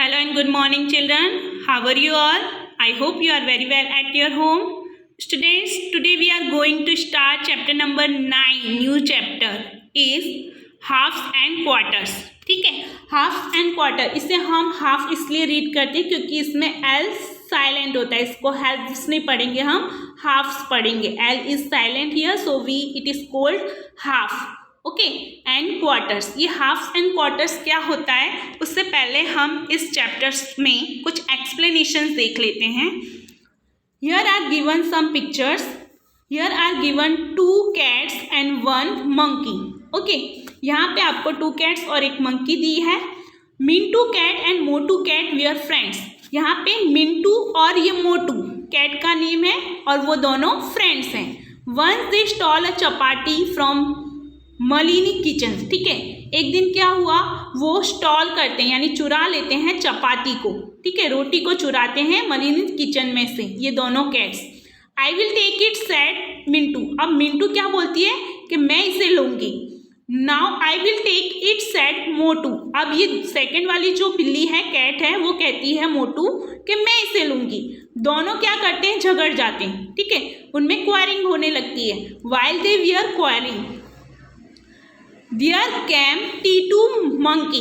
Hello and good morning, children. How are you all? I hope you are very well at your home. Students, today we are going to start chapter number 9. New chapter is halves and quarters. ठीक है, half and quarter. इसे हम half इसलिए read करते हैं क्योंकि इसमें L silent होता है. इसको हेल्प्स नहीं पढ़ेंगे, हम हाफ्स पढ़ेंगे. L is silent here, so we it is called half. Okay, and quarters. ये हाफ्स एंड क्वार्टर्स क्या होता है, उससे पहले हम इस चैप्टर्स में कुछ एक्सप्लेनेशंस देख लेते हैं. Here are given some pictures. Here are given 2 cats and 1 monkey. Okay, यहाँ पे आपको 2 cats और एक मंकी दी है. Mintu cat and Motu cat we are friends. यहाँ पे मिंटू और ये मोटू कैट का नेम है और वो दोनों फ्रेंड्स हैं. Once they stole a chapati from Malini kitchen. ठीक है, एक दिन क्या हुआ, वो स्टॉल करते हैं यानी चुरा लेते हैं चपाती को. ठीक है, रोटी को चुराते हैं मलिनी किचन में से ये दोनों cats. I will take it said Mintu. अब मिंटू क्या बोलती है कि मैं इसे लूंगी. Now I will take it said Motu. अब ये सेकंड वाली जो बिल्ली है, कैट है, वो कहती है मोटू कि मैं इसे लूंगी. दोनों क्या करते हैं, झगड़ जाते हैं. ठीक है, उनमें क्वायरिंग होने लगती है. While they we are quarrelling there came Titu monkey.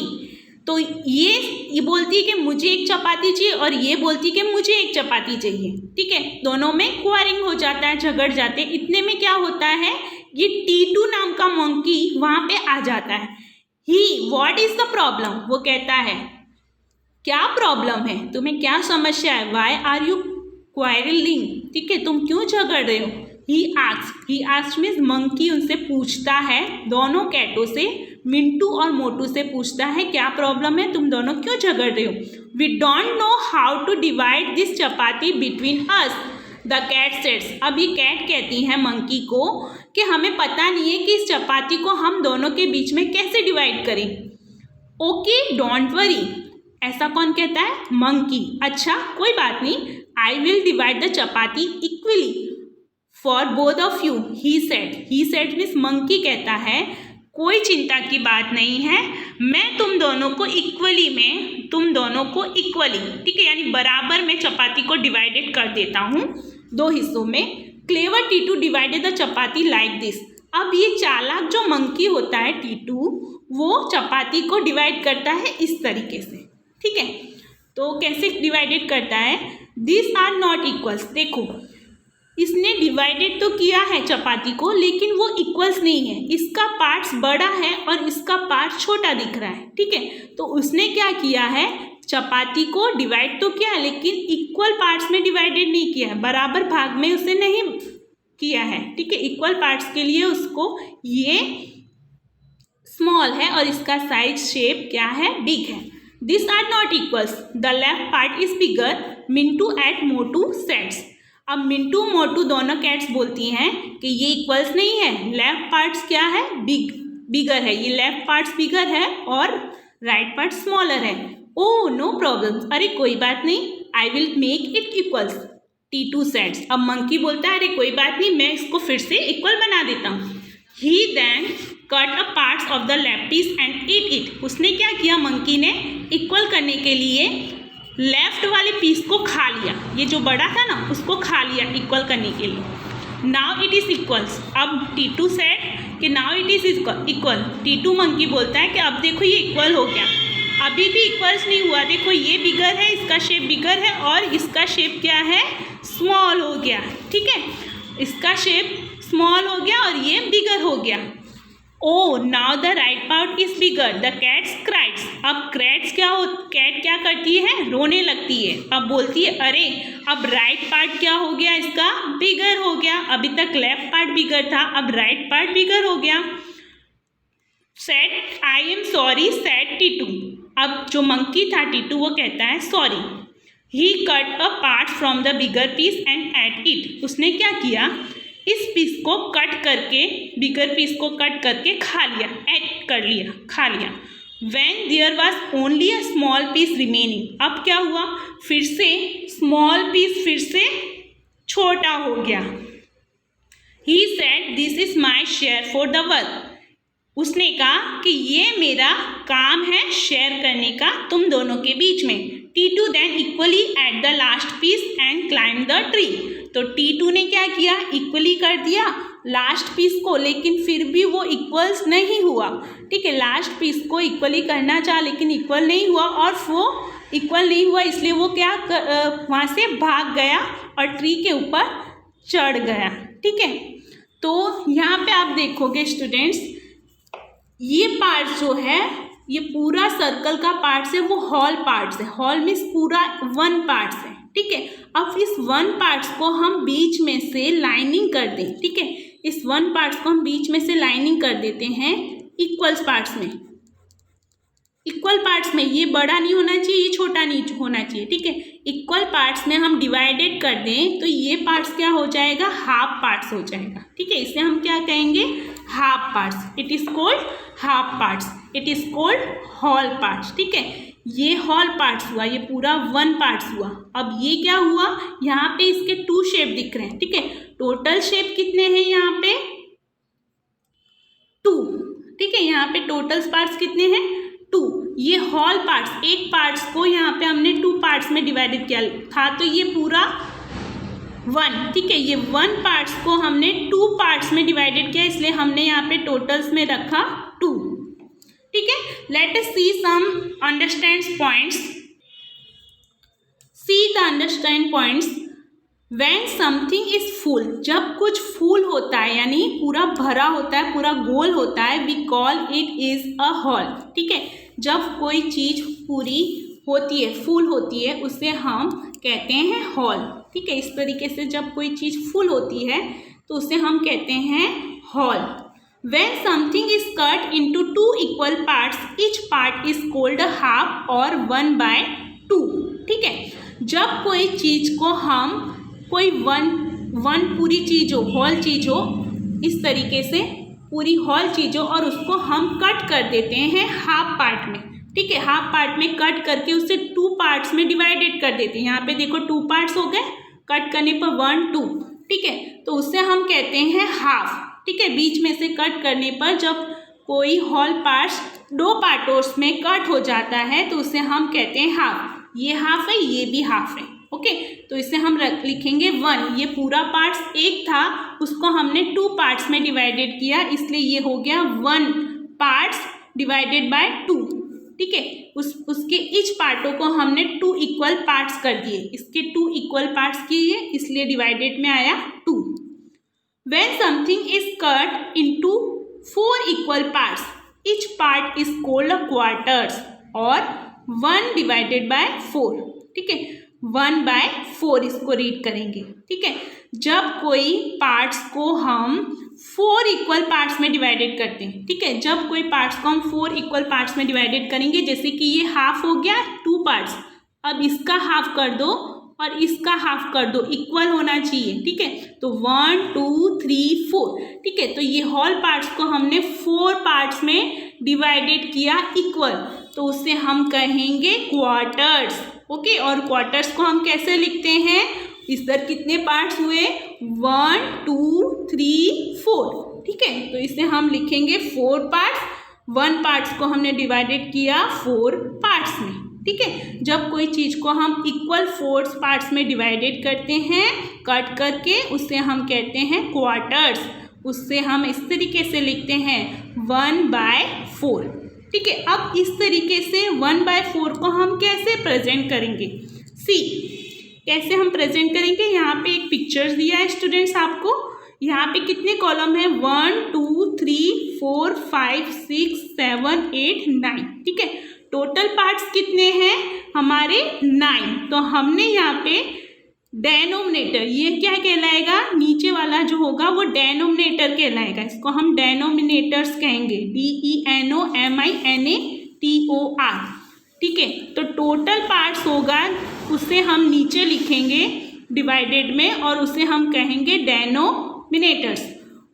तो ये बोलती है कि मुझे एक चपाती चाहिए और ये बोलती है कि मुझे एक चपाती चाहिए. ठीक है, दोनों में क्वायरिंग हो जाता है, झगड़ जाते हैं. इतने में क्या होता है, ये टीटू नाम का मंकी वहाँ पे आ जाता है. ही व्हाट इज द प्रॉब्लम. वो कहता है क्या प्रॉब्लम है, तुम्हें क्या समस्या है. Why are you quarrelling. ठीक है, तुम क्यों झगड़ रहे हो. ही आस्क्ड मीन्स मंकी उनसे पूछता है, दोनों कैटों से, मिंटू और मोटू से पूछता है क्या प्रॉब्लम है, तुम दोनों क्यों झगड़ रहे हो. We don't know how to divide this chapati between us the cat सेट्स. अब ये कैट कहती है मंकी को कि हमें पता नहीं है कि इस चपाती को हम दोनों के बीच में कैसे डिवाइड करें. Okay don't worry. ऐसा कौन कहता है, मंकी. अच्छा कोई बात नहीं, I will divide the chapati equally for both of you. He said means monkey कहता है कोई चिंता की बात नहीं है, मैं तुम दोनों को इक्वली ठीक है यानी बराबर में चपाती को डिवाइडेड कर देता हूँ 2 हिस्सों में. Clever Titu divided the chapati like this. अब ये चालाक जो मंकी होता है टीटू, वो चपाती को डिवाइड करता है इस तरीके से. ठीक है, तो कैसे डिवाइडेड करता है, दिस आर नॉट इक्वल्स. देखो इसने डिवाइडेड तो किया है चपाती को, लेकिन वो इक्वल्स नहीं है. इसका पार्ट्स बड़ा है और इसका पार्ट छोटा दिख रहा है. ठीक है, तो उसने क्या किया है, चपाती को डिवाइड तो किया लेकिन इक्वल पार्ट्स में डिवाइडेड नहीं किया है, बराबर भाग में उसे नहीं किया है. ठीक है, इक्वल पार्ट्स के लिए उसको ये स्मॉल है और इसका साइज शेप क्या है, बिग है. This are not equals, the left part is bigger Mintu ate Motu सेट्स. अब मिंटू मोटू दोनों कैट्स बोलती हैं कि ये इक्वल्स नहीं है, लेफ्ट पार्ट्स क्या है, बिगर है. ये लेफ्ट पार्ट्स बिगर है और राइट पार्ट स्मॉलर है. Oh no problem. अरे कोई बात नहीं, I will make it equals Titu सेट्स. अब मंकी बोलता है अरे कोई बात नहीं, मैं इसको फिर से इक्वल बना देता हूँ. He then cut a parts of the left piece and eat it. उसने क्या किया, मंकी ने इक्वल करने के लिए लेफ्ट वाले पीस को खा लिया. ये जो बड़ा था ना उसको खा लिया इक्वल करने के लिए. Now it is equals. अब टीटू सेड कि now it is equal. Titu monkey बोलता है कि अब देखो ये इक्वल हो गया. अभी भी इक्वल्स नहीं हुआ. देखो ये बिगर है, इसका शेप बिगर है और इसका शेप क्या है, स्मॉल हो गया. ठीक है, इसका शेप स्मॉल हो गया और ये बिगर हो गया. Oh now the right part is bigger. The cats cried. अब कैट क्या करती है, रोने लगती है. अब बोलती है अरे अब राइट पार्ट क्या हो गया, इसका बिगर हो गया. अभी तक लेफ्ट पार्ट बिगर था, अब राइट पार्ट बिगर हो गया. Said I am sorry said Titu. अब जो मंकी था टीटू, वो कहता है sorry. He cut a part from the bigger piece and ate it. उसने क्या किया, इस पीस को कट करके, बिगर पीस को कट करके खा लिया, एट कर लिया, खा लिया. When there was only a small piece remaining. अब क्या हुआ, फिर से स्मॉल पीस फिर से छोटा हो गया. He said this is my share for the work. उसने कहा कि ये मेरा काम है शेयर करने का तुम दोनों के बीच में। T2 then equally at the last piece and climbed the tree। तो T2 ने क्या किया, इक्वली कर दिया लास्ट पीस को, लेकिन फिर भी वो इक्वल्स नहीं हुआ। ठीक है, लास्ट पीस को इक्वली करना चाहा लेकिन इक्वल नहीं हुआ, और वो इक्वल नहीं हुआ इसलिए वो क्या वहाँ से भाग गया और ट्री के ऊपर चढ़ गया। ठीक है, तो यहाँ पे आप देखोगे स्टूडेंट्स, ये पार्ट जो है, ये पूरा सर्कल का पार्ट्स है वो हॉल पार्ट्स है। हॉल मीन्स पूरा वन पार्ट्स है। ठीक है, अब इस वन पार्ट्स को हम बीच में से लाइनिंग कर दें। ठीक है, इस वन पार्ट्स को हम बीच में से लाइनिंग कर देते हैं इक्वल्स पार्ट्स में। इक्वल पार्ट्स में ये बड़ा नहीं होना चाहिए, ये छोटा नहीं होना चाहिए। ठीक है, इक्वल पार्ट्स में हम डिवाइडेड कर दें तो ये पार्ट्स क्या हो जाएगा, हाफ पार्ट्स हो जाएगा। ठीक है, इसे हम क्या कहेंगे, half parts. It is called half parts, it is called hall parts. ठीक है, ये हॉल पार्ट्स हुआ, ये पूरा वन पार्ट्स हुआ। अब ये क्या हुआ, यहाँ पे इसके टू शेप दिख रहे हैं। ठीक है, टोटल शेप कितने हैं यहाँ पे, 2। ठीक है, यहाँ पे टोटल पार्ट्स कितने हैं, 2। ये हॉल पार्ट्स, एक पार्ट्स को यहाँ पे हमने 2 पार्ट्स में डिवाइडेड किया था, तो ये पूरा 1। ठीक है, ये 1 पार्ट्स को हमने 2 पार्ट्स में डिवाइडेड किया, इसलिए हमने यहाँ पे टोटल्स में रखा 2। ठीक है, let us see some understand points. See the understand points. When something is full, जब कुछ फुल होता है यानी पूरा भरा होता है, पूरा गोल होता है, we call it is a whole. ठीक है, जब कोई चीज पूरी होती है, फुल होती है, उसे हम कहते हैं हॉल। ठीक है, इस तरीके से जब कोई चीज फुल होती है तो उसे हम कहते हैं hall. When something is cut into 2 equal parts, each part is called a half or 1/2। ठीक है, जब कोई चीज को हम कोई वन पूरी चीज हो, हॉल चीज हो, इस तरीके से पूरी हॉल चीज हो और उसको हम कट कर देते हैं हाफ पार्ट में। ठीक है, हाफ पार्ट में कट करके उसे 2 पार्ट्स में डिवाइडेड कर देते हैं। यहाँ पे देखो 2 पार्ट्स हो गए, कट करने पर 1 2। ठीक है, तो उसे हम कहते हैं हाफ। ठीक है, बीच में से कट करने पर जब कोई हॉल पार्ट्स 2 पार्टों में कट हो जाता है तो उसे हम कहते हैं हाफ। ये हाफ है, ये भी हाफ है। ओके, तो इसे हम लिखेंगे 1। ये पूरा पार्ट्स एक था, उसको हमने 2 पार्ट्स में डिवाइडेड किया, इसलिए ये हो गया 1 पार्ट्स डिवाइडेड बाय 2। ठीक है, उसके ईच पार्टों को हमने 2 इक्वल पार्ट्स कर दिए, इसके 2 इक्वल पार्ट्स किए, इसलिए डिवाइडेड में आया 2। When something is cut into 4 equal parts, each part is called a quarters or 1 divided by 4। ठीक है, 1/4 इसको रीड करेंगे। ठीक है, जब कोई पार्ट्स को हम 4 इक्वल पार्ट्स में डिवाइडेड करते हैं। ठीक है, जब कोई पार्ट्स को हम 4 इक्वल पार्ट्स में डिवाइडेड करेंगे, जैसे कि ये हाफ हो गया 2 पार्ट्स, अब इसका हाफ कर दो और इसका हाफ कर दो, इक्वल होना चाहिए। ठीक है, तो 1 2 3 4। ठीक है, तो ये हॉल पार्ट्स को हमने 4 पार्ट्स में डिवाइडेड किया इक्वल, तो उससे हम कहेंगे क्वार्टर्स। ओके, और क्वार्टर्स को हम कैसे लिखते हैं, इधर कितने पार्ट्स हुए, 1 2 3 4। ठीक है, तो इसे हम लिखेंगे 4 पार्ट्स। 1 पार्ट्स को हमने डिवाइडेड किया 4 पार्ट्स में। ठीक है, जब कोई चीज़ को हम इक्वल 4 पार्ट्स में डिवाइडेड करते हैं कट करके, उससे हम कहते हैं क्वार्टर्स। उससे हम इस तरीके से लिखते हैं 1/4। ठीक है, अब इस तरीके से 1/4 को हम कैसे प्रेजेंट करेंगे, सी कैसे हम प्रेजेंट करेंगे। यहाँ पे एक पिक्चर्स दिया है स्टूडेंट्स आपको, यहाँ पे कितने कॉलम है, 1 2 3 4 5 6 7 8 9। ठीक है, टोटल पार्ट्स कितने हैं हमारे, 9। तो हमने यहाँ पे डेनोमिनेटर, ये क्या कहलाएगा, नीचे वाला जो होगा वो डेनोमिनेटर कहलाएगा, इसको हम डेनोमिनेटर्स कहेंगे, DENOMINATOR। ठीक है, तो टोटल पार्ट्स होगा उसे हम नीचे लिखेंगे डिवाइडेड में और उसे हम कहेंगे डेनोमिनेटर्स।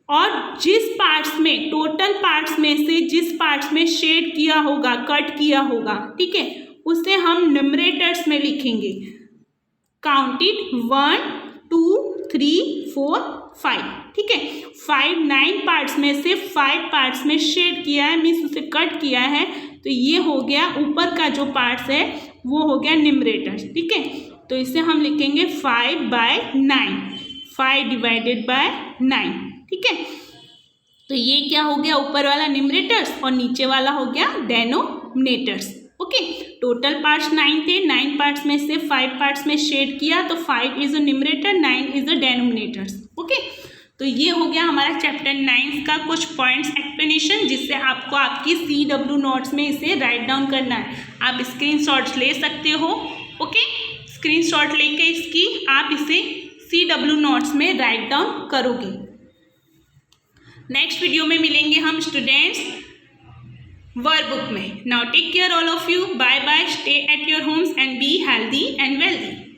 और जिस पार्ट्स में, टोटल पार्ट्स में से जिस पार्ट्स में शेड किया होगा, कट किया होगा, ठीक है, उसे हम न्यूमरेटर्स में लिखेंगे। काउंट इट 1 2 3 4 5, ठीक है। 9 पार्ट्स में से 5 पार्ट्स में शेड किया है, मीन्स उसे कट किया है, तो ये हो गया ऊपर का जो पार्ट्स है वो हो गया न्यूमरेटर्स, ठीक है। तो इसे हम लिखेंगे 5/9, 5 डिवाइडेड बाय 9, ठीक है। तो ये क्या हो गया, ऊपर वाला न्यूमरेटर्स और नीचे वाला हो गया डेनोमिनेटर्स, ओके। टोटल पार्ट्स 9 थे, 9 पार्ट्स में से 5 पार्ट्स में शेड किया, तो 5 is a numerator, 9 is a denominators, okay. तो ये हो गया हमारा चैप्टर 9 का कुछ पॉइंट्स एक्सप्लेनेशन, जिससे आपको आपकी CW नोट्स में इसे राइट डाउन करना है। आप स्क्रीनशॉट्स ले सकते हो, ओके। स्क्रीनशॉट लेके इसकी आप इसे CW नोट्स में राइट डाउन करोगे। नेक्स्ट वीडियो में मिलेंगे हम स्टूडेंट्स वर्ब बुक में। Now take care all of you, bye bye, stay at your homes and be healthy and wealthy.